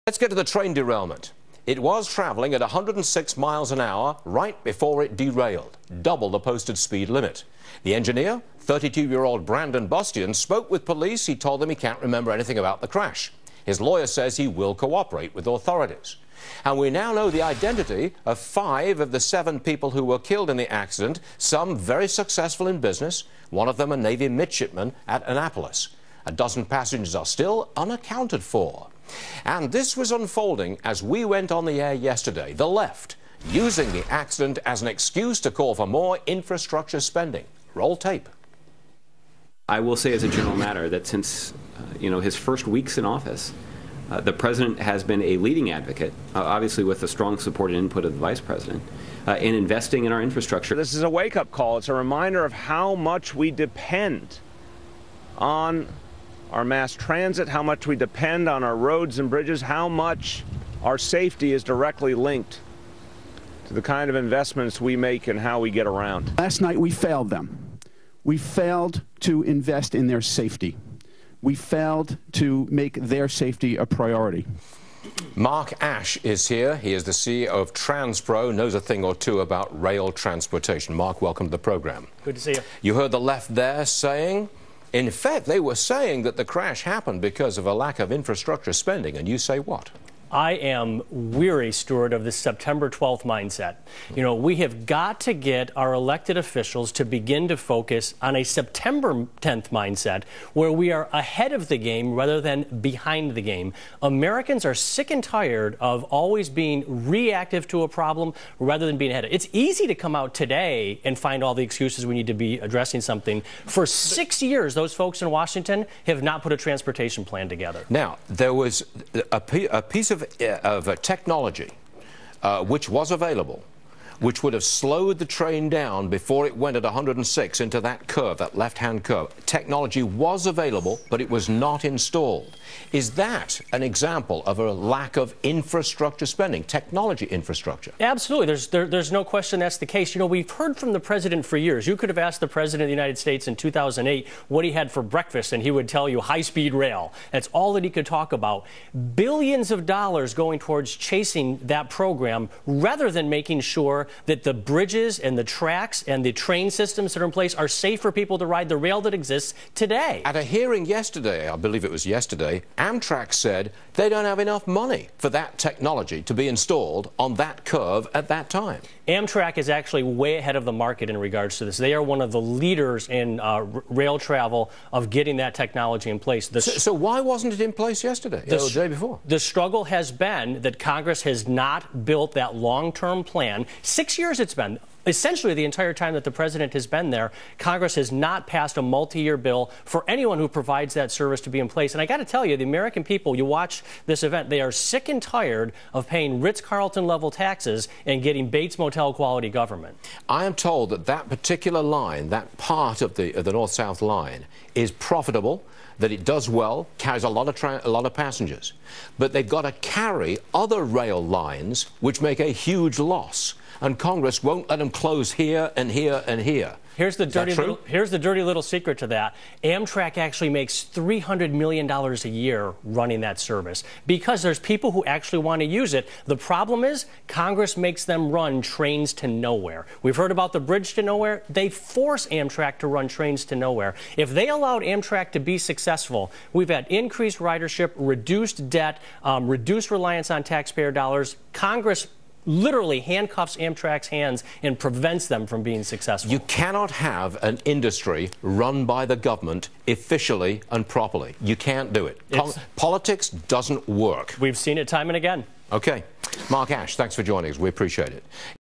Let's get to the train derailment. It was traveling at 106 miles an hour right before it derailed, double the posted speed limit. The engineer, 32-year-old Brandon Bustian, spoke with police. He told them he can't remember anything about the crash. His lawyer says he will cooperate with authorities. And we now know the identity of 5 of the 7 people who were killed in the accident, some very successful in business, one of them a Navy midshipman at Annapolis. A dozen passengers are still unaccounted for. And this was unfolding as we went on the air yesterday. The left using the accident as an excuse to call for more infrastructure spending. Roll tape. I will say as a general matter that since his first weeks in office, the president has been a leading advocate, obviously with the strong support and input of the vice president, in investing in our infrastructure. This is a wake-up call. It's a reminder of how much we depend on our mass transit, how much we depend on our roads and bridges, how much our safety is directly linked to the kind of investments we make and how we get around. Last night we failed them. We failed to invest in their safety. We failed to make their safety a priority. Mark Aesch is here. He is the CEO of TransPro, knows a thing or two about rail transportation. Mark, welcome to the program. Good to see you. You heard the left there saying, in fact, they were saying that the crash happened because of a lack of infrastructure spending, and you say what? I am weary, Stuart, of this September 12th mindset. You know, we have got to get our elected officials to begin to focus on a September 10th mindset where we are ahead of the game rather than behind the game. Americans are sick and tired of always being reactive to a problem rather than being ahead. It's easy to come out today and find all the excuses we need to be addressing something. For 6 years, those folks in Washington have not put a transportation plan together. Now, there was a piece of technology which was available, which would have slowed the train down before it went at 106 into that curve, that left-hand curve. Technology was available, but it was not installed. Is that an example of a lack of infrastructure spending, technology infrastructure? Absolutely. There's no question that's the case. You know, we've heard from the president for years. You could have asked the president of the United States in 2008 what he had for breakfast, and he would tell you high-speed rail. That's all that he could talk about. Billions of dollars going towards chasing that program rather than making sure that the bridges and the tracks and the train systems that are in place are safe for people to ride the rail that exists today. At a hearing yesterday, I believe it was yesterday, Amtrak said they don't have enough money for that technology to be installed on that curve at that time. Amtrak is actually way ahead of the market in regards to this. They are one of the leaders in rail travel of getting that technology in place. So why wasn't it in place yesterday or the day before? The struggle has been that Congress has not built that long-term plan. 6 years it's been. Essentially, the entire time that the president has been there, Congress has not passed a multi-year bill for anyone who provides that service to be in place. And I got to tell you, the American people, you watch this event, they are sick and tired of paying Ritz-Carlton level taxes and getting Bates Motel quality government. I am told that that particular line, that part of the North-South line, is profitable, that it does well, carries a lot of passengers. But they've got to carry other rail lines which make a huge loss. And Congress won't let them close here and here and here. Here's the dirty little secret to that. Amtrak actually makes $300 million a year running that service because there's people who actually want to use it. The problem is Congress makes them run trains to nowhere. We've heard about the bridge to nowhere. They force Amtrak to run trains to nowhere. If they allowed Amtrak to be successful, we've had increased ridership, reduced debt, reduced reliance on taxpayer dollars. Congress literally handcuffs Amtrak's hands and prevents them from being successful. You cannot have an industry run by the government officially and properly. You can't do it. Politics doesn't work. We've seen it time and again. Okay. Mark Aesch, thanks for joining us. We appreciate it.